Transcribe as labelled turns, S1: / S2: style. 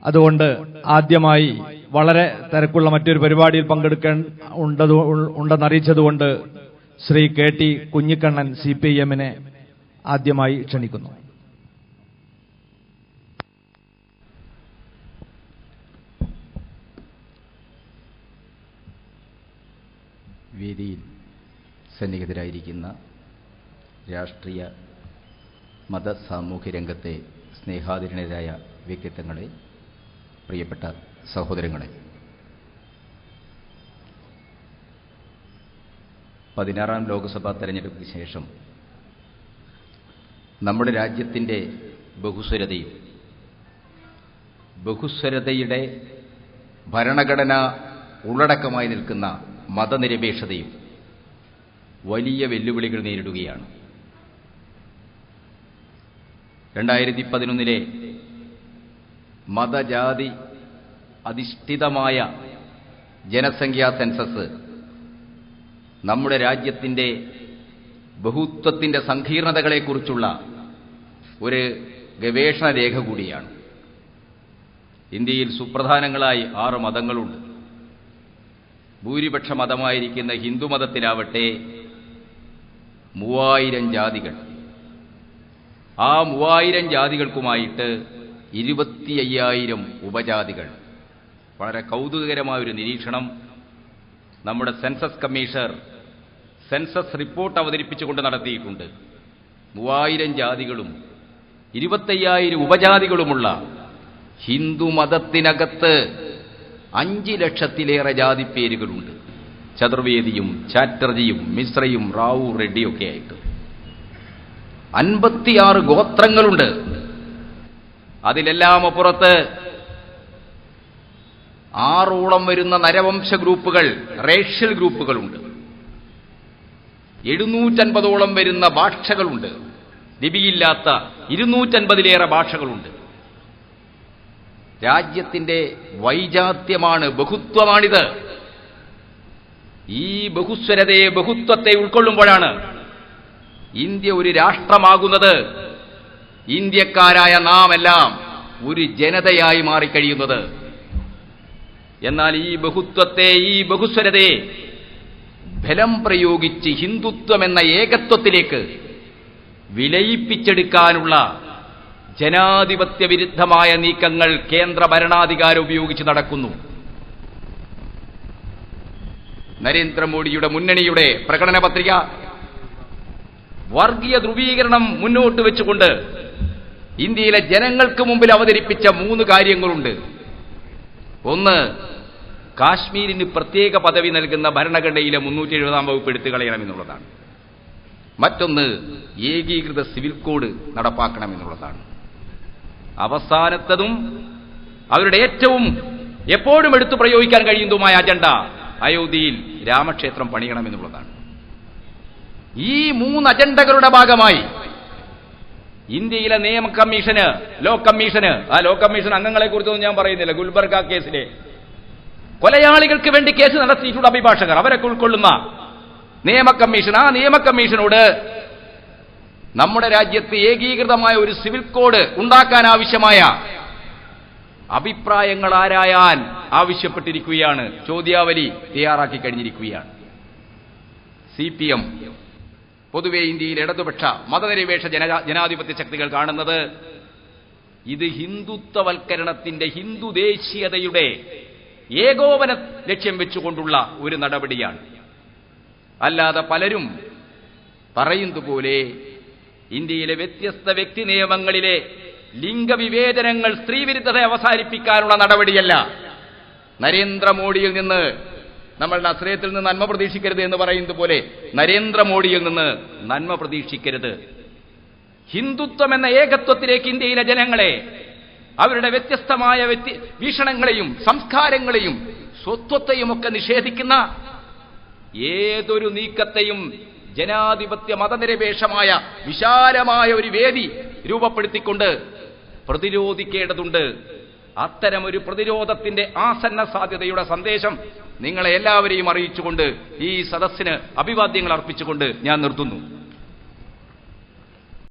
S1: അതുകൊണ്ട് ആദ്യമായി വളരെ തിരക്കുള്ള മറ്റൊരു പരിപാടിയിൽ പങ്കെടുക്കാൻ ഉണ്ടെന്നറിയിച്ചതുകൊണ്ട് ശ്രീ കെ ടി കുഞ്ഞിക്കണ്ണൻ CPIM-നെ ആദ്യമായി ക്ഷണിക്കുന്നു.
S2: വേദിയിൽ സന്നിഹിതരായിരിക്കുന്ന രാഷ്ട്രീയ മത സാമൂഹ്യ രംഗത്തെ സ്നേഹാദരണീയരായ വ്യക്തിത്വങ്ങളെ, പ്രിയപ്പെട്ട സഹോദരങ്ങളെ, 16ാം ലോക്സഭാ തെരഞ്ഞെടുപ്പിന് ശേഷം നമ്മുടെ രാജ്യത്തിൻ്റെ ബഹുസ്വരതയുടെ ഭരണഘടന ഉള്ളടക്കമായി നിൽക്കുന്ന മതനിരപേക്ഷതയും വലിയ വെല്ലുവിളികൾ നേരിടുകയാണ്. 2011 മതജാതി അധിഷ്ഠിതമായ ജനസംഖ്യാ സെൻസസ് നമ്മുടെ രാജ്യത്തിൻ്റെ ബഹുത്വത്തിൻ്റെ സങ്കീർണതകളെക്കുറിച്ചുള്ള ഒരു ഗവേഷണ രേഖ കൂടിയാണ്. ഇന്ത്യയിൽ സുപ്രധാനങ്ങളായി 6 മതങ്ങളുണ്ട്. ഭൂരിപക്ഷ മതമായിരിക്കുന്ന ഹിന്ദുമതത്തിലാവട്ടെ 3000 ജാതികൾ. ആ 3000 ജാതികൾക്കുമായിട്ട് 25,000 ഉപജാതികൾ. വളരെ കൗതുകകരമായൊരു നിരീക്ഷണം നമ്മുടെ സെൻസസ് കമ്മീഷണർ സെൻസസ് റിപ്പോർട്ട് അവതരിപ്പിച്ചുകൊണ്ട് നടത്തിയിട്ടുണ്ട്. 3000 ജാതികളും 25,000 ഉപജാതികളുമുള്ള ഹിന്ദുമതത്തിനകത്ത് 5 ലക്ഷത്തിലേറെ ജാതിപ്പേരുകളുണ്ട്. ചതുർവേദിയും ചാറ്റർജിയും മിശ്രയും റാവു റെഡ്ഡിയൊക്കെ ആയിട്ട് 56 ഗോത്രങ്ങളുണ്ട്. അതിലെല്ലാം അപ്പുറത്ത് 6ഓളം വരുന്ന നരവംശ ഗ്രൂപ്പുകൾ, റേഷ്യൽ ഗ്രൂപ്പുകളുണ്ട്. 750ഓളം വരുന്ന ഭാഷകളുണ്ട്. ലിപിയില്ലാത്ത 250ലേറെ ഭാഷകളുണ്ട്. രാജ്യത്തിന്റെ വൈജാത്യമാണ്, ബഹുത്വമാണിത്. ഈ ബഹുസ്വരതയെ, ബഹുത്വത്തെ ഉൾക്കൊള്ളുമ്പോഴാണ് ഇന്ത്യ ഒരു രാഷ്ട്രമാകുന്നത്. ഇന്ത്യക്കാരായ നാം എല്ലാം ഒരു ജനതയായി മാറിക്കഴിയുന്നത്. എന്നാൽ ഈ ബഹുത്വത്തെ, ഈ ബഹുസ്വരതയെ ബലം പ്രയോഗിച്ച് ഹിന്ദുത്വം എന്ന ഏകത്വത്തിലേക്ക് വിലയിപ്പിച്ചെടുക്കാനുള്ള ജനാധിപത്യ വിരുദ്ധമായ നീക്കങ്ങൾ കേന്ദ്ര ഭരണാധികാരം ഉപയോഗിച്ച് നടക്കുന്നു. നരേന്ദ്രമോദിയുടെ മുന്നണിയുടെ പ്രകടന പത്രിക വർഗീയ ധ്രുവീകരണം മുന്നോട്ട് വെച്ചുകൊണ്ട് ഇന്ത്യയിലെ ജനങ്ങൾക്ക് മുമ്പിൽ അവതരിപ്പിച്ച 3 കാര്യങ്ങളുണ്ട്. ഒന്ന്, കാശ്മീരിന് പ്രത്യേക പദവി നൽകുന്ന ഭരണഘടനയിലെ 370 വകുപ്പ് എടുത്തു കളയണമെന്നുള്ളതാണ്. മറ്റൊന്ന്, ഏകീകൃത സിവിൽ കോഡ് നടപ്പാക്കണമെന്നുള്ളതാണ്. അവസാനത്തതും അവരുടെ ഏറ്റവും എപ്പോഴും എടുത്തു പ്രയോഗിക്കാൻ കഴിയുന്നതുമായ അജണ്ട, അയോധ്യയിൽ രാമക്ഷേത്രം പണിയണമെന്നുള്ളതാണ്. ഈ 3 അജണ്ടകളുടെ ഭാഗമായി ഇന്ത്യയിലെ നിയമ കമ്മീഷന്, ലോ കമ്മീഷന്, ആ ലോ കമ്മീഷൻ അംഗങ്ങളെ കുറിച്ചൊന്നും ഞാൻ പറയുന്നില്ല, ഗുൽബർഗ കേസിലെ കൊലയാളികൾക്ക് വേണ്ടി കേസ് നടത്തിയിട്ടുള്ള അഭിഭാഷകർ, അവരൊക്കെ ഉൾക്കൊള്ളുന്ന നിയമ കമ്മീഷൻ, ആ നിയമ കമ്മീഷനോട് നമ്മുടെ രാജ്യത്ത് ഏകീകൃതമായ ഒരു സിവിൽ കോഡ് ഉണ്ടാക്കാൻ ആവശ്യമായ അഭിപ്രായങ്ങൾ ആരായാൻ ആവശ്യപ്പെട്ടിരിക്കുകയാണ്. ചോദ്യാവലി തയ്യാറാക്കി കഴിഞ്ഞിരിക്കുകയാണ്. CPM, പൊതുവെ ഇന്ത്യയിൽ ഇടതുപക്ഷ മതനിരപേക്ഷ ജനാധിപത്യ ശക്തികൾ കാണുന്നത് ഇത് ഹിന്ദുത്വവൽക്കരണത്തിന്റെ, ഹിന്ദു ദേശീയതയുടെ ഏകോപന ലക്ഷ്യം വെച്ചുകൊണ്ടുള്ള ഒരു നടപടിയാണ്. അല്ലാതെ പലരും പറയുന്നതുപോലെ ഇന്ത്യയിലെ വ്യത്യസ്ത വ്യക്തി നിയമങ്ങളിലെ ലിംഗവിവേചനങ്ങൾ, സ്ത്രീവിരുദ്ധത അവസാനിപ്പിക്കാനുള്ള നടപടിയല്ല. നരേന്ദ്രമോദിയിൽ നിന്ന് നമ്മൾ നസ്രയത്തിൽ നിന്ന് നന്മ പ്രതീക്ഷിക്കരുത് എന്ന് പറയുന്നത് പോലെ നരേന്ദ്രമോദിയിൽ നിന്ന് നന്മ പ്രതീക്ഷിക്കരുത്. ഹിന്ദുത്വം എന്ന ഏകത്വത്തിലേക്ക് ഇന്ത്യയിലെ ജനങ്ങളെ, അവരുടെ വ്യത്യസ്തമായ വീക്ഷണങ്ങളെയും സംസ്കാരങ്ങളെയും സ്വത്വത്തെയും ഒക്കെ നിഷേധിക്കുന്ന ഏതൊരു നീക്കത്തെയും ജനാധിപത്യ മതനിരപേക്ഷമായ വിശാലമായ ഒരു വേദി രൂപപ്പെടുത്തിക്കൊണ്ട് പ്രതിരോധിക്കേണ്ടതുണ്ട്. അത്തരമൊരു പ്രതിരോധത്തിന്റെ ആസന്ന സാധ്യതയുടെ സന്ദേശം നിങ്ങളെ എല്ലാവരെയും അറിയിച്ചുകൊണ്ട് ഈ സദസ്സിന് അഭിവാദ്യങ്ങൾ അർപ്പിച്ചുകൊണ്ട് ഞാൻ നിർത്തുന്നു.